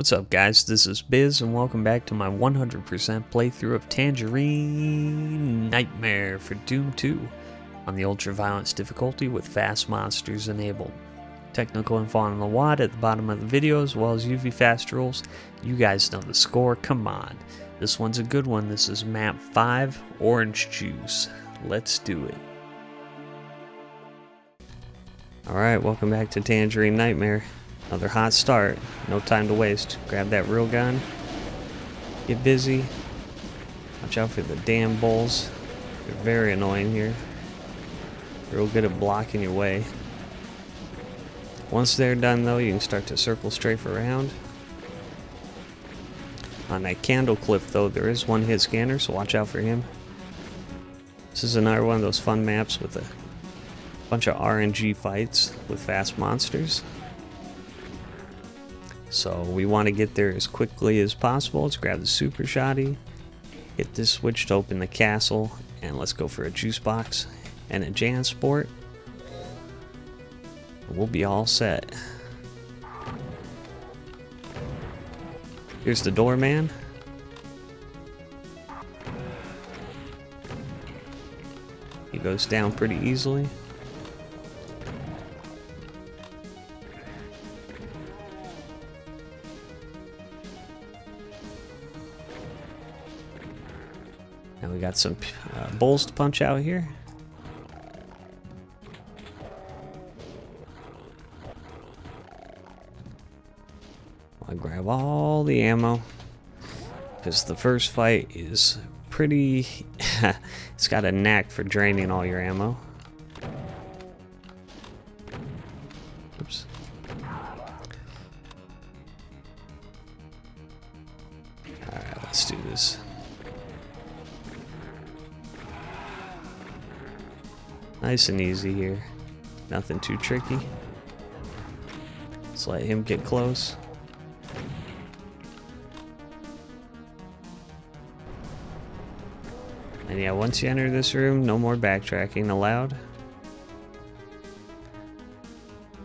What's up guys, this is Biz and welcome back to my 100% playthrough of Tangerine Nightmare for Doom 2 on the UltraViolence difficulty with fast monsters enabled. Technical info on the WAD at the bottom of the video as well as UV fast rules. You guys know the score, come on. This one's a good one, this is MAP05, Orange Juice. Let's do it. Alright, welcome back to Tangerine Nightmare. Another hot start, no time to waste. Grab that real gun, get busy, watch out for the damn bulls. They're very annoying here. Real good at blocking your way. Once they're done though, you can start to circle strafe around. On that candle cliff though, there is one hit scanner, so watch out for him. This is another one of those fun maps with a bunch of RNG fights with fast monsters. So we want to get there as quickly as possible. Let's grab the super shotty, hit this switch to open the castle, and let's go for a juice box and a Jansport. We'll be all set. Here's the doorman. He goes down pretty easily. Now we got some bulls to punch out here. I grab all the ammo because the first fight is pretty it's got a knack for draining all your ammo. Oops. Alright, let's do this. Nice and easy here. Nothing too tricky. Let's let him get close. And yeah, once you enter this room, no more backtracking allowed.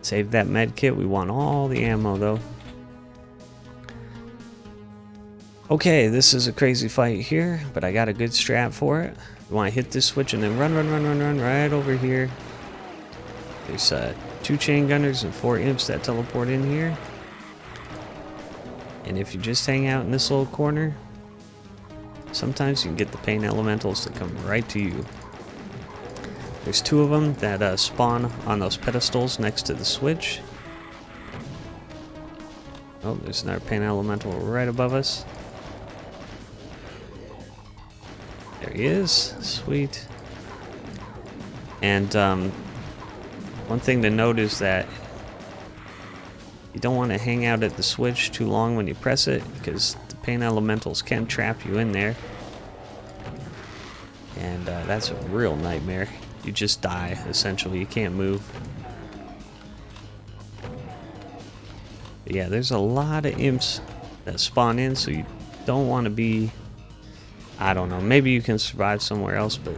Save that med kit. We want all the ammo though. Okay, this is a crazy fight here, but I got a good strat for it. You want to hit this switch and then run right over here. There's 2 chain gunners and 4 imps that teleport in here. And if you just hang out in this little corner, sometimes you can get the pain elementals to come right to you. There's 2 of them that spawn on those pedestals next to the switch. Oh, there's another pain elemental right above us. There he is. Sweet. And one thing to note is that you don't want to hang out at the switch too long when you press it because the pain elementals can trap you in there. And that's a real nightmare. You just die, essentially. You can't move. But yeah, there's a lot of imps that spawn in, so you don't want to be... I don't know, maybe you can survive somewhere else, but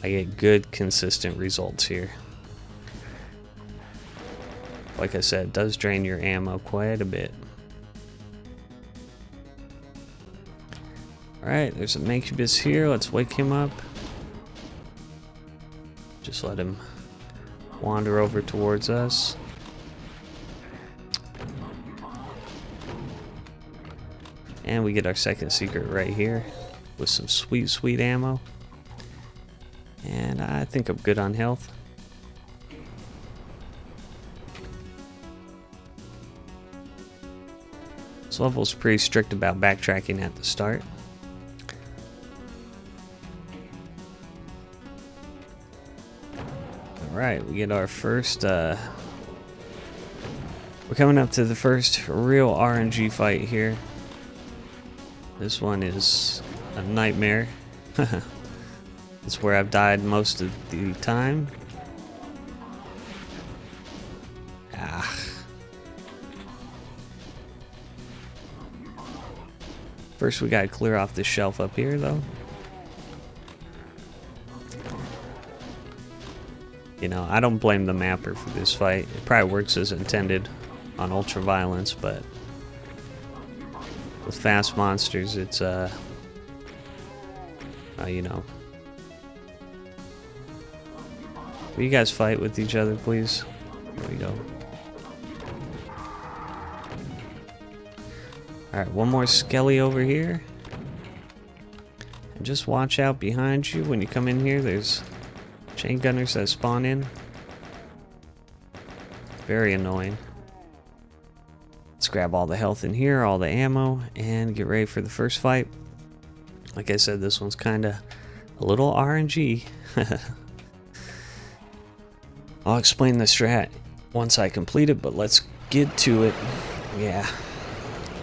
I get good, consistent results here. Like I said, it does drain your ammo quite a bit. Alright, there's a Mancubus here. Let's wake him up. Just let him wander over towards us. And we get our second secret right here with some sweet ammo. And I think I'm good on health. This level's pretty strict about backtracking at the start. Alright, we get our first... we're coming up to the first real RNG fight here. This one is a nightmare. It's where I've died most of the time. First we gotta clear off this shelf up here though. You know, I don't blame the mapper for this fight. It probably works as intended on UltraViolence, but with fast monsters, it's you know. Will you guys fight with each other, please? There we go. Alright, one more skelly over here. And just watch out behind you when you come in here. There's chain gunners that spawn in. Very annoying. Let's grab all the health in here, all the ammo, and get ready for the first fight. Like I said, this one's kind of a little RNG. I'll explain the strat once I complete it, but let's get to it. Yeah,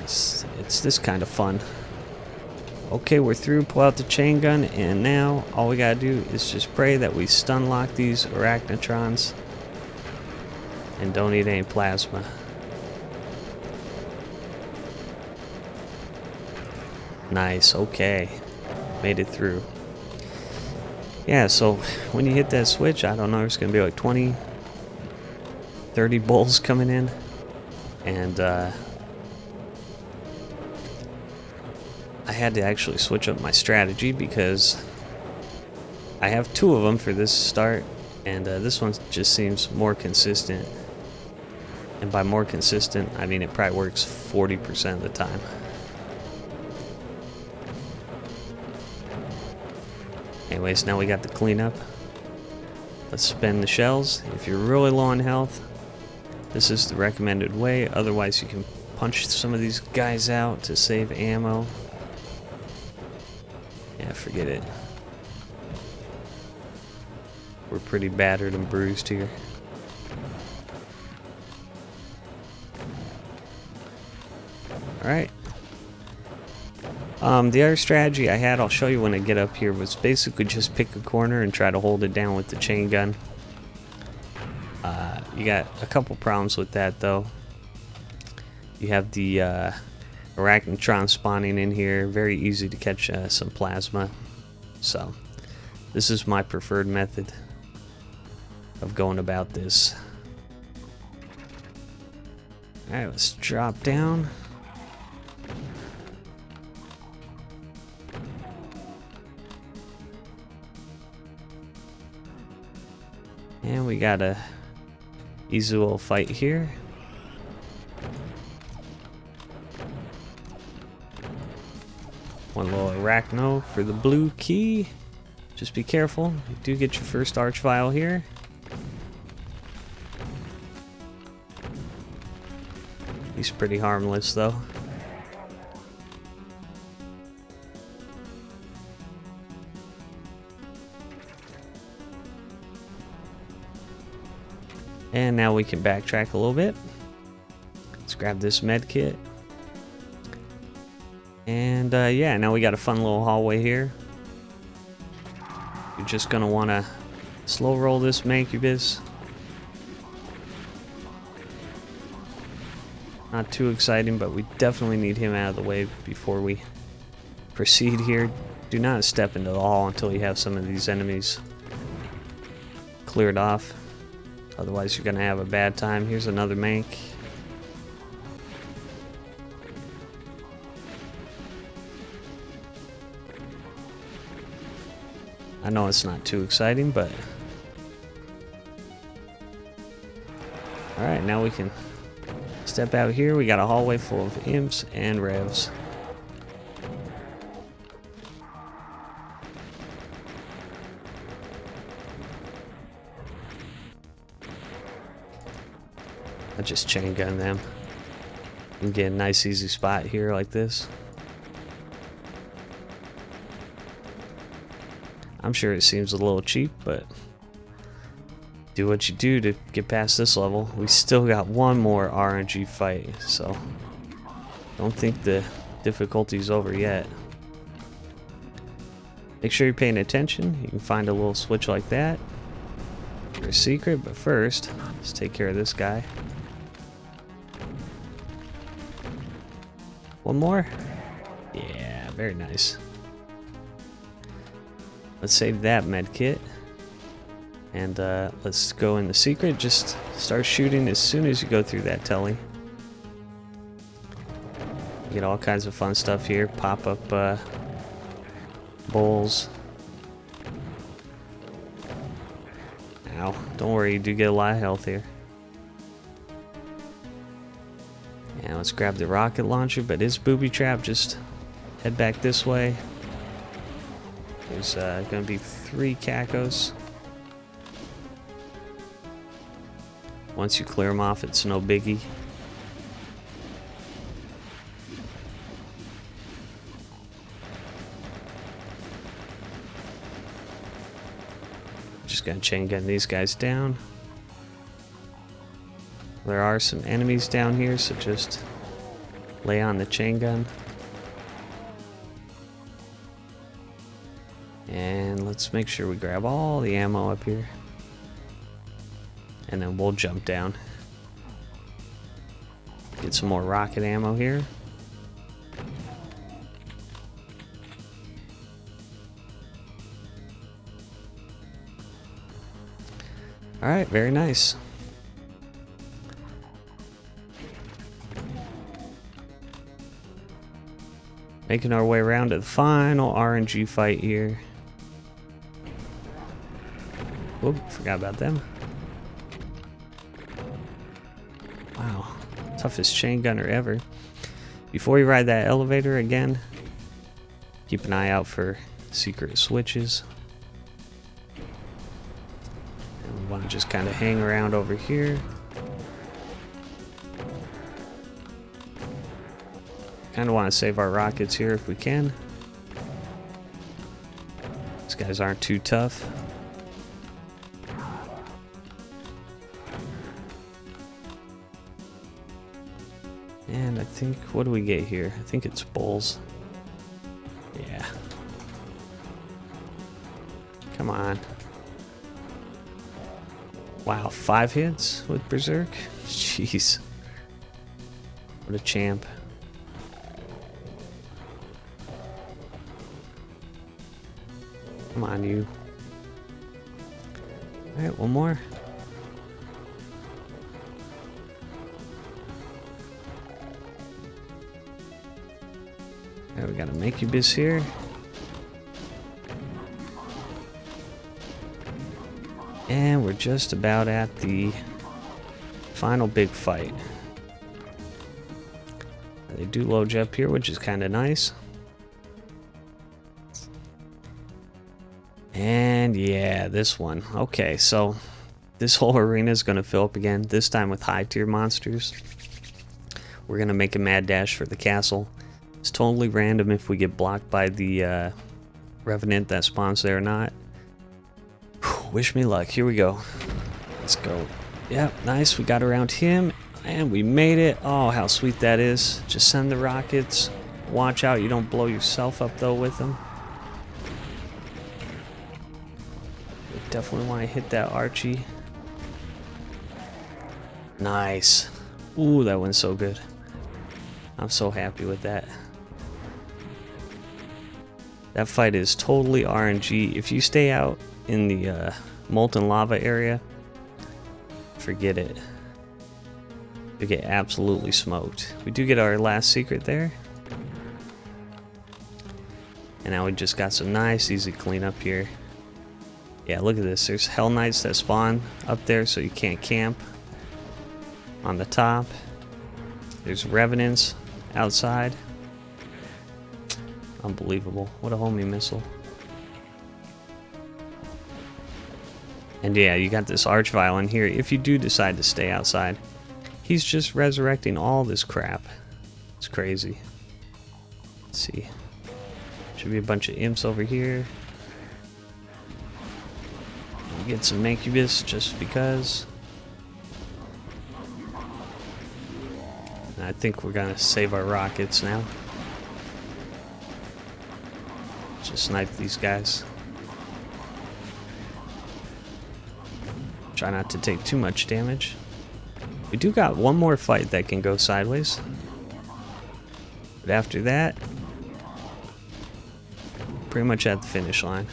it's this kind of fun. Okay, we're through. Pull out the chain gun, and now all we gotta do is just pray that we stun lock these arachnotrons and don't eat any plasma. Nice, okay. Made it through. Yeah, so when you hit that switch, I don't know, there's gonna be like 20, 30 bulls coming in. And I had to actually switch up my strategy because I have 2 of them for this start, and this one just seems more consistent. And by more consistent, I mean it probably works 40% of the time. Anyways, now we got the cleanup. Let's spend the shells. If you're really low on health, this is the recommended way. Otherwise, you can punch some of these guys out to save ammo. Yeah, forget it. We're pretty battered and bruised here. Alright. The other strategy I had, I'll show you when I get up here, was basically just pick a corner and try to hold it down with the chain gun. You got a couple problems with that though. You have the arachnotron spawning in here, very easy to catch some plasma. So this is my preferred method of going about this. Alright, let's drop down. And we got a easy little fight here. One little arachno for the blue key. Just be careful. You do get your first archvile here. He's pretty harmless though. And now we can backtrack a little bit. Let's grab this med kit. And yeah, now we got a fun little hallway here. You're just gonna wanna slow roll this mancubus. Not too exciting, but we definitely need him out of the way before we proceed here. Do not step into the hall until you have some of these enemies cleared off. Otherwise, you're going to have a bad time. Here's another mank. I know it's not too exciting, but... Alright, now we can step out here. We got a hallway full of imps and revs. I just chain gun them and get a nice easy spot here like this. I'm sure it seems a little cheap, but do what you do to get past this level. We still got one more RNG fight, so don't think the difficulty's over yet. Make sure you're paying attention. You can find a little switch like that for a secret, but first, let's take care of this guy. One more? Yeah, very nice. Let's save that med kit. And let's go in the secret. Just start shooting as soon as you go through that telly. You get all kinds of fun stuff here. Pop up bowls. Ow. Don't worry, you do get a lot of health here. Yeah, let's grab the rocket launcher, but it's booby trap. Just head back this way. There's going to be 3 cacos. Once you clear them off, it's no biggie. Just gonna chain gun these guys down. There are some enemies down here, so just lay on the chain gun. And let's make sure we grab all the ammo up here. And then we'll jump down. Get some more rocket ammo here. Alright, very nice. Making our way around to the final RNG fight here. Whoop, forgot about them. Wow, toughest chain gunner ever. Before you ride that elevator again, keep an eye out for secret switches. And we want to just kind of hang around over here. Kind of want to save our rockets here if we can. These guys aren't too tough. And I think, what do we get here? I think it's bowls. Yeah. Come on. Wow, 5 hits with Berserk? Jeez. What a champ. Come on, you. Alright, one more. Alright, we got a Makubus here. And we're just about at the final big fight. They do load you up here, which is kind of nice. And yeah, this one. Okay, so this whole arena is going to fill up again, this time with high tier monsters. We're going to make a mad dash for the castle. It's totally random if we get blocked by the revenant that spawns there or not. Whew, wish me luck. Here we go. Let's go. Yep, nice. We got around him and we made it. Oh, how sweet that is. Just send the rockets. Watch out you don't blow yourself up though with them. Definitely want to hit that Archie. Nice. Ooh, that went so good. I'm so happy with that. That fight is totally RNG. If you stay out in the molten lava area, forget it. You get absolutely smoked. We do get our last secret there. And now we just got some nice, easy cleanup here. Yeah, look at this. There's Hell Knights that spawn up there so you can't camp on the top. There's Revenants outside. Unbelievable. What a homie missile. And yeah, you got this Archviolent here. If you do decide to stay outside, he's just resurrecting all this crap. It's crazy. Let's see. Should be a bunch of imps over here. Get some Makubus just because. And I think we're gonna save our rockets now. Just snipe these guys. Try not to take too much damage. We do got one more fight that can go sideways. But after that, pretty much at the finish line.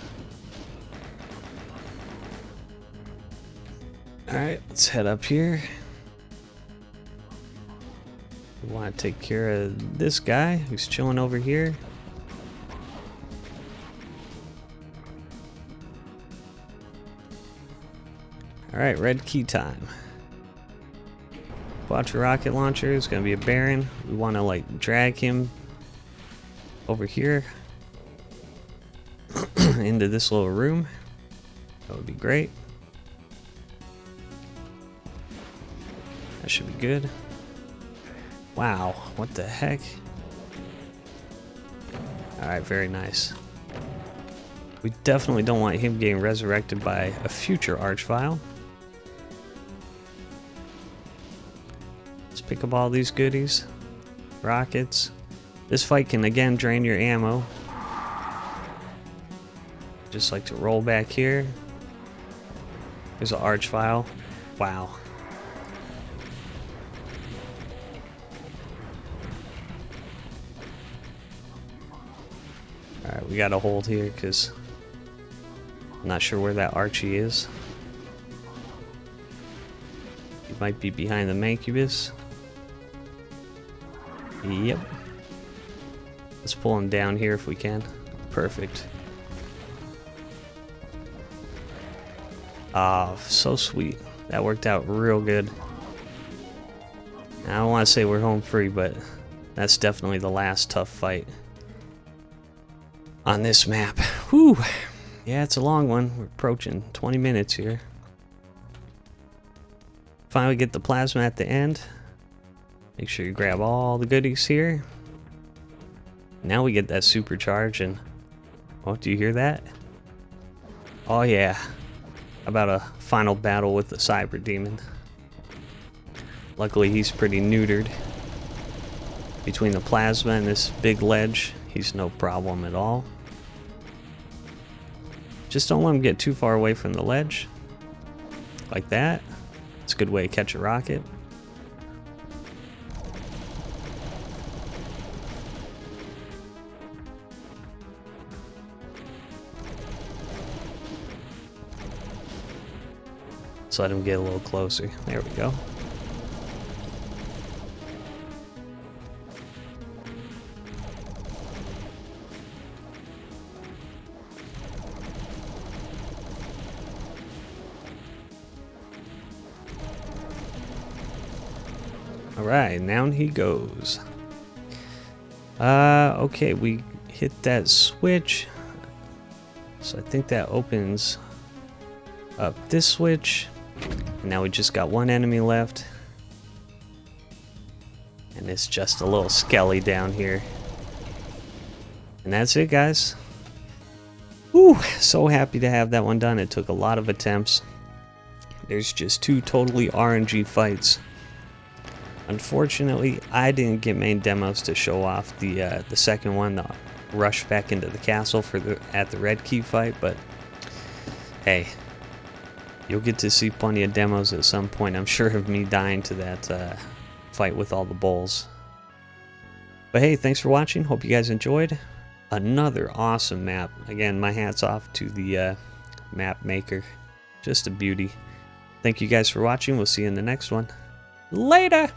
Alright, let's head up here. We want to take care of this guy who's chilling over here. Alright, red key time. Watch a rocket launcher. It's going to be a Baron. We want to like drag him over here into this little room. That would be great. That should be good. Wow, what the heck? Alright, very nice. We definitely don't want him getting resurrected by a future Archvile. Let's pick up all these goodies. Rockets. This fight can again drain your ammo. Just like to roll back here. There's an Archvile. Wow. Alright, we gotta hold here because I'm not sure where that Archie is. He might be behind the Mancubus. Yep. Let's pull him down here if we can. Perfect. Ah, so sweet. That worked out real good. I don't want to say we're home free, but that's definitely the last tough fight on this map. Whew. Yeah, it's a long one. We're approaching 20 minutes here. Finally get the plasma at the end. Make sure you grab all the goodies here. Now we get that supercharge and... Oh, do you hear that? Oh yeah. About a final battle with the Cyber Demon. Luckily he's pretty neutered. Between the plasma and this big ledge, he's no problem at all. Just don't let him get too far away from the ledge. Like that. It's a good way to catch a rocket. Let's let him get a little closer. There we go. Alright, down he goes. Okay, we hit that switch. So I think that opens up this switch. And now we just got one enemy left. And it's just a little skelly down here. And that's it, guys. Whew, so happy to have that one done. It took a lot of attempts. There's just two totally RNG fights. Unfortunately, I didn't get main demos to show off the second one, the rush back into the castle at the red key fight, but hey, you'll get to see plenty of demos at some point, I'm sure, of me dying to that fight with all the bulls. But hey, thanks for watching. Hope you guys enjoyed. Another awesome map. Again, my hat's off to the map maker. Just a beauty. Thank you guys for watching. We'll see you in the next one. Later!